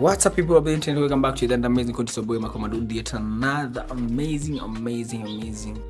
What's up, people of the internet? Welcome back to the amazing content boy Makomadu. Yet another amazing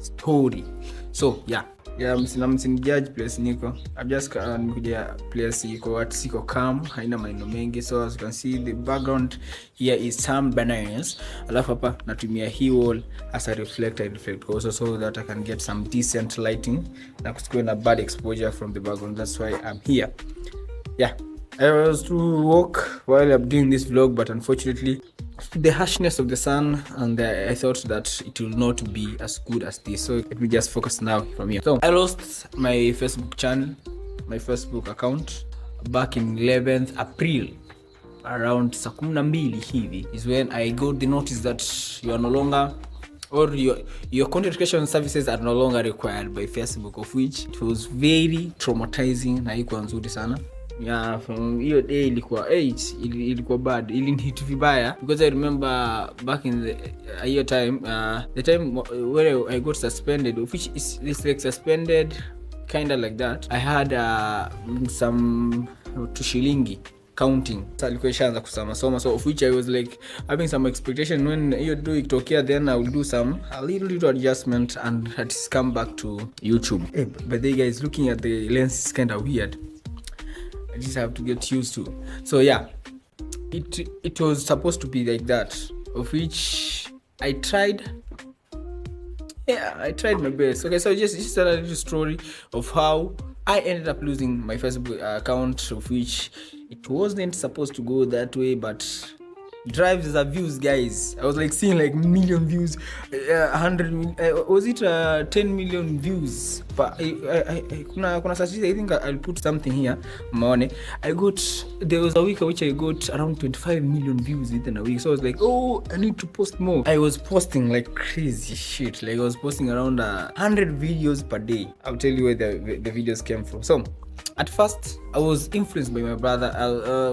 story. So yeah, msinijudge place niko. I've just nimekuja place iko at siko calm, haina maneno mengi. So as you can see, the background here is some bananas. Alafu hapa natumia hii wall as a reflector, reflect also so that I can get some decent lighting na kusikuwe na bad exposure from the background. That's why I'm here. Yeah, I was to walk while I'm doing this vlog, but unfortunately the harshness of the sun and I thought that it will not be as good as this, so let me just focus now from here. So I lost my Facebook channel, my Facebook account back in 11th April around saa 12 hivi is when I got the notice that you are no longer, or your content creation services are no longer required by Facebook, of which it was very traumatizing na haikuwa nzuri sana. Yeah, from hiyo day ilikuwa bad, ilinihit vibaya because I remember back in the time, the time where I got suspended, which is like suspended kind of like that. I had some tushilingi counting. So alikuwa ishaanza kusoma, so of which I was like having some expectation when hiyo do ikitokea, then I will do a little adjustment and had come back to YouTube. Hey, but the guys, looking at the lens is kind of weird. I just have to get used to. So yeah, it was supposed to be like that, of which I tried. Yeah, I tried my best. Okay, so just a little story of how I ended up losing my Facebook account, of which it wasn't supposed to go that way, but drives the views, guys. I was like seeing like million views, 100 was it 10 million views, but kuna such, I think I'll put something here maone. There was a week which I got around 25 million views within a week, so I was like, oh, I need to post more. I was posting like crazy shit, like I was posting around 100 videos per day. I'll tell you where the videos came from. So at first, I was influenced by my brother.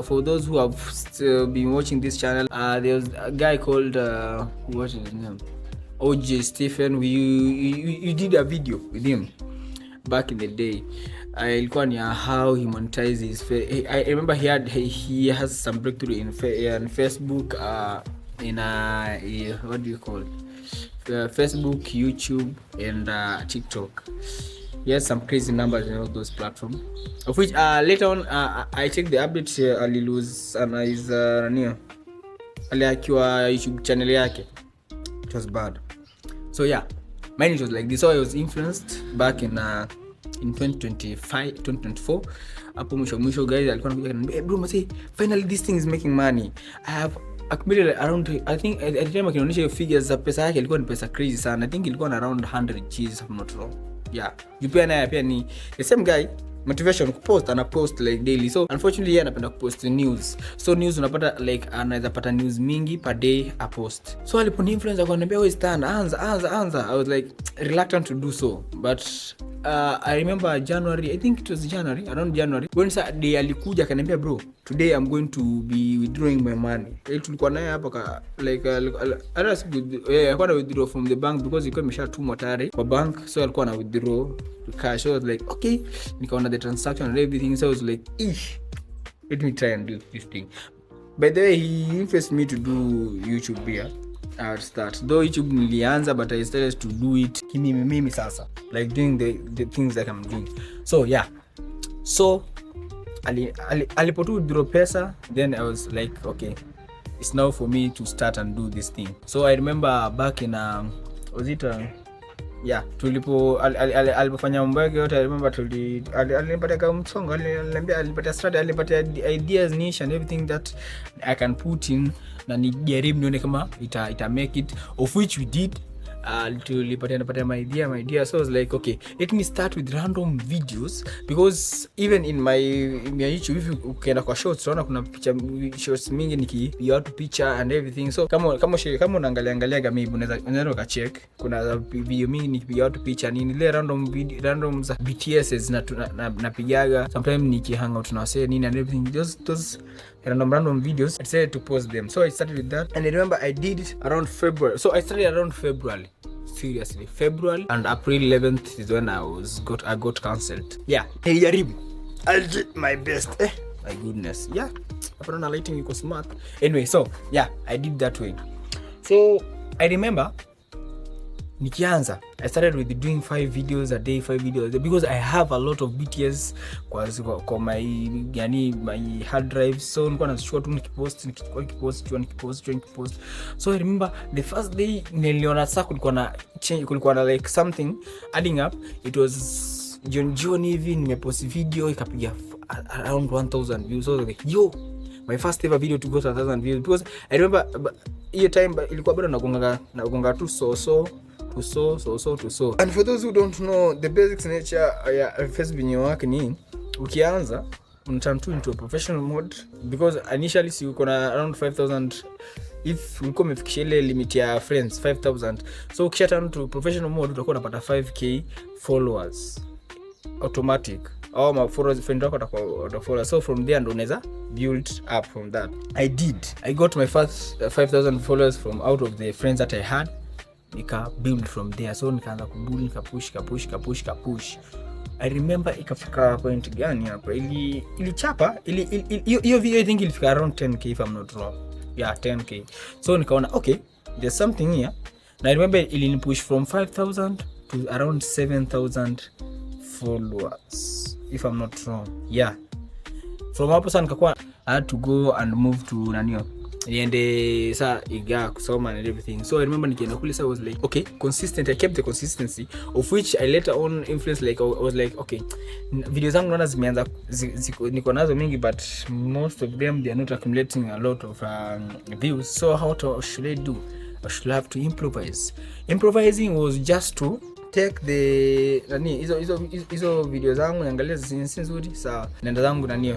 For those who have been watching this channel, there was a guy called what is his name? OJ Stephen. You did a video with him back in the day. Ilikuwa ni how he monetizes. I remember he has some breakthrough in Facebook. What do you call it? Facebook, YouTube, and TikTok. He has some crazy numbers in all those platforms, of which later on I checked the updates. Alilose his aliakiwa YouTube channel yake. It was bad. So yeah, mine it was like this. So I was influenced back in 2024. Hapo mwisho guys alikuwa anakuja ananiambia, bro, masi finally this thing is making money. I have accumulated around, I think at the time akinionyesha hiyo figures za pesa yake ilikuwa ni pesa crazy sana. I think ilikuwa around 100 G's, if I'm not wrong. Yeah, Jupia naye pia ni the same guy, motivation kupost, ana post like daily. So unfortunately yeye anapenda kupost news. So news unapata like anaweza pata news mingi per day a post. So aliponi influencer akaniambia, wewe stand, anza. I was like reluctant to do so, but I remember January, I think it was around January, when Saturday alikuja akaniambia, bro, today I'm going to be withdrawing my money. Tulikuwa naye hapa like alikuwa na withdraw from the bank because ilikuwa imeshatumwa tayari kwa bank, so alikuwa na withdraw cash. So I was like, okay, nikaona the transaction and everything, so I was like, let me try and do this thing. By the way, he influenced me to do YouTube here at start. Though YouTube nilianza, but I started to do it mimi sasa, like doing the things that I'm doing. So yeah, so alipotu withdraw pesa, then I was like, okay, it's now for me to start and do this thing. So I remember back in was it yeah, alipofanya mambo yake yote, I remember alinipatia kama msongo, alinipatia strategy, alinipatia ideas, niche and everything that I can put in na nijaribu nione kama ita make it, of which we did. Tulipatia my idea. So I was like, okay, let me start with random videos, because even in my YouTube, if ukienda kwa shorts unaona kuna shorts mingi nikipiga watu picha and everything. So kama unaangalia kama hivi unaweza ukacheck, kuna video mingi nikipiga watu picha nini, ile random za BTS napigaga sometimes nikihang out na wase nini and everything, those random videos. I decided to post them, so I started with that. And I remember I did it around February. So I started around February, seriously February, and April 11th is when I got cancelled. Yeah, nilijaribu, I did my best. My goodness. Yeah. Apparently lighting iko smart. Anyway, so yeah, I did that way. So I remember nikianza, I started with doing 5 videos a day, 5 videos a day, because I have a lot of BTS kwa my hard drive. So nilikuwa nachukua tu nikipost. So I remember the first day niliona sasa kulikuwa na like something adding up. It was John hivi nimepost video ikapiga around 1000 views. So like, yo, my first ever video to go to 1000 views, because I remember hiyo time ilikuwa bado nagonga tu so. And for those who don't know, the basics nature ya Facebook work ni ukianza turn to into a professional mode, because initially si uko na around 5000 if ulikuwa umefikisha ile limit ya friends 5000. So ukisha turn to professional mode utakuwa unapata 5k followers automatic, au my followers friend wako watafollow. So from there ndo unaweza build up from that. I got my first 5000 followers from out of the friends that I had. Nika build from there. So nikaanza kubuild, nikapush. I remember ikafika point gani hapa ilichapa hiyo video, I think ilifika around 10k if I'm not wrong. Yeah, 10k. So nikaona okay, there's something here. Na I remember ilinipush from 5000 to around 7000 followers if I'm not wrong. Yeah, from hapo sasa nikakuwa I had to go and move to nanio niende saa iga kusoma and everything. So I remember nikienda kule, so I was like okay, consistent. I kept the consistency, of which I later on influence. Like I was like okay, videos zangu naona zimeanza niko nazo mingi, but most of them they are not accumulating a lot of views. So how should I do? I should have to improvise. Improvising was just to take the hizo video zangu niangalia zinsi nzuri, sawa, nenda zangu nanio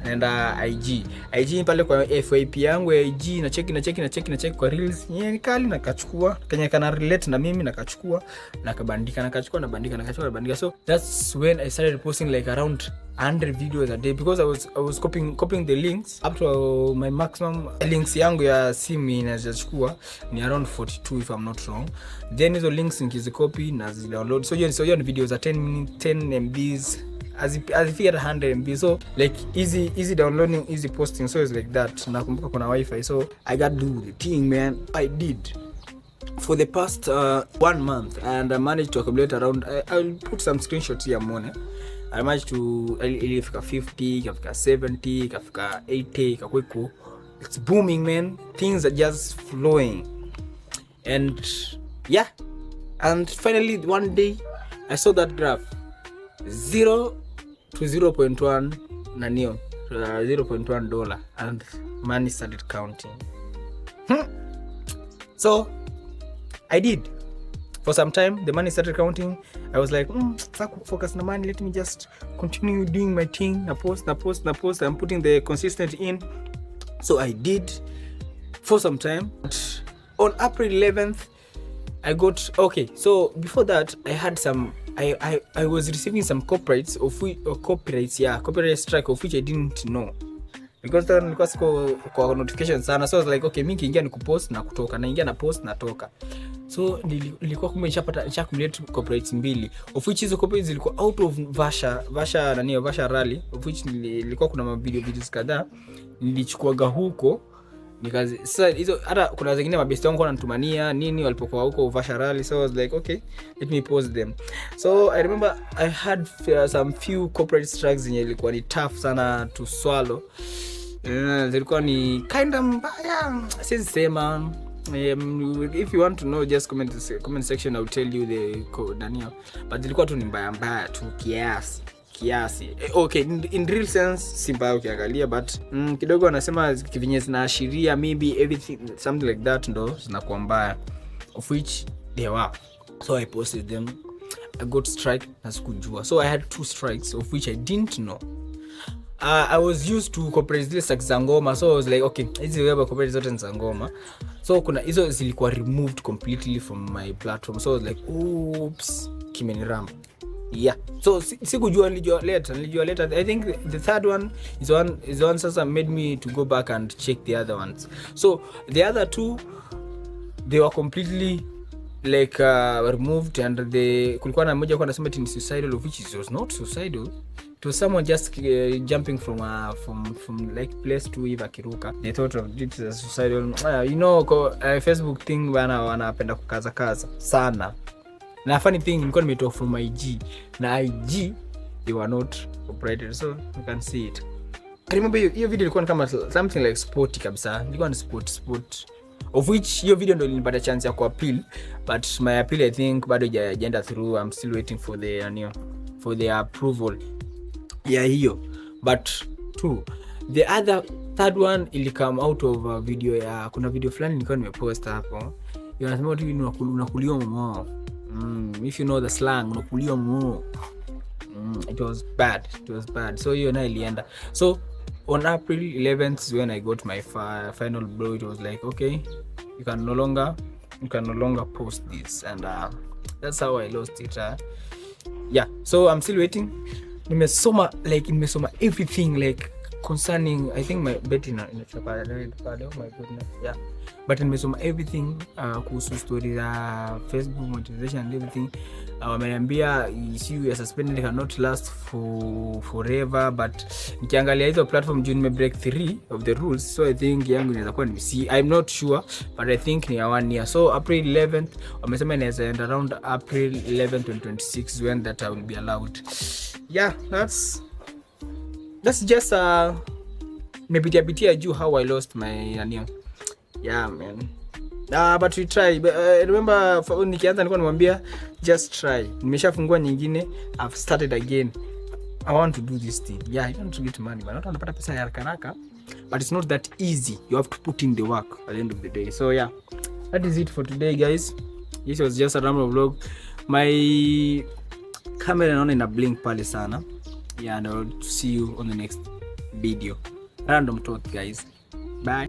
nenda IG pale kwa FYP yangu ya IG na check kwa reels ni kali, na kachukua kenya kana relate na mimi, na kachukua na kabandika, na kachukua na bandika. So that's when I started posting like around 100 videos a day, because I was copying the links up to my maximum. Links yangu ya simu inachukua ni around 42 if I'm not wrong. Then hizo links nikizicopy na zidownload. So hiyo ni videos za 10 MBs as if you had 100 MB. So like easy downloading, easy posting. So it's like that. Nakumbuka kuna wifi, so I got to do the thing, man. I did for the past 1 month, and I managed to accumulate around I'll put some screenshots here morning. I managed to ilifika 50, ikafika 70, ikafika 80, ikakweko. It's booming, man. Things are just flowing. And yeah, and finally one day I saw that graph 0 to 0.1 nanio $0.1, and money started counting. So I did. For some time the money started counting. I was like focus na money, let me just continue doing my thing. Na post. I'm putting the consistent in. So I did for some time. On April 11th I got okay. So before that I had some I was receiving some copyright strike of which I didn't know, because then nilikuwa siko kwa notification sana. So I was like okay, mimi kiingia ni kupost na kutoka, naingia na post na toka. So nilikuwa kumeshapata accumulate copyrights 2, of which hizo copyrights zilikuwa out of Vasha rally, of which nilikuwa kuna videos kadhaa nilichukuaga huko. Because sasa hizo hata kuna zingine mabesti wangu wananitumania nini walipokuwa huko Vasha rally. So I was like okay, let me post them. So I remember I had some few corporate strikes zenye ilikuwa ni tough sana to swallow. Zilikuwa ni kind of mbaya, siwezi sema. If you want to know, just comment section, I'll tell you the Daniel. But zilikuwa tu ni mbaya tu kiasi. Okay, in real sense simba ukiangalia, but kidogo wanasema kivinye zinaashiria maybe everything something like that ndo zinakuwa mbaya, of which they were. So I posted them. I got strike na sikujua. So I had 2 strikes of which I didn't know. I was used to corporate deals like Zangoma. So I was like okay, hizi web corporate zote ni Zangoma. So kuna hizo zilikuwa removed completely from my platform. So I was like oops, kimeniramba. Yeah, so sikujua, nilijua later. I think the third one is one sasa made me to go back and check the other ones. So the other 2 they were completely like removed, and kulikuwa na mmoja kwa nasema ni suicidal, of which it was not suicidal, to someone just jumping from like place to hivi akiruka. They thought of it as suicidal. Facebook thing bana, wanapenda kukaza sana. Na funny thing, nilikuwa nimetoa from IG, na IG they were not operated, so you can see it. I remember hiyo video ilikuwa kama something like sporty kabisa. Ilikuwa ni sport of which hiyo video ndio nilipata chance ya kuappeal, but my appeal I think bado hajaenda through. I'm still waiting for the approval ya hiyo. But the third one ili come out of a video ya, kuna video fulani nilikuwa nimepost hapo, yanasema tu unakuliwa mmo. If you know the slang, unakuliwa mmo. It was bad. So hiyo na ilienda. So on April 11th when I got my final blow, it was like, okay, you can no longer post this, and that's how I lost it. Yeah, so I'm still waiting. Nimesoma everything like concerning, I think my bet in Chapada, oh my goodness, yeah, but nimesoma everything kuhusu story za Facebook monetization and everything. Wameniambia issue ya suspended cannot last forever, but nikiangalia hizo platform juu nime break 3 of the rules, so I think yangu inaweza kuwa ni I'm not sure, but I think ni 1 year. So April 11th wamesema inaweza end around April 11, 2026 when that I will be allowed. Yeah, that's just nimepitia juu how I lost my yeah man. But we try. Remember nikianza nilikuwa nimwambia just try. Nimeshafungua nyingine, I've started again. I want to do this thing. Yeah, I want to get money, but not unapata pesa ya haraka, but it's not that easy. You have to put in the work at the end of the day. So yeah, that is it for today guys. This was just a random vlog. My camera naona ina blink pale sana. Yeah, and I'll see you on the next video. Random thought guys. Bye.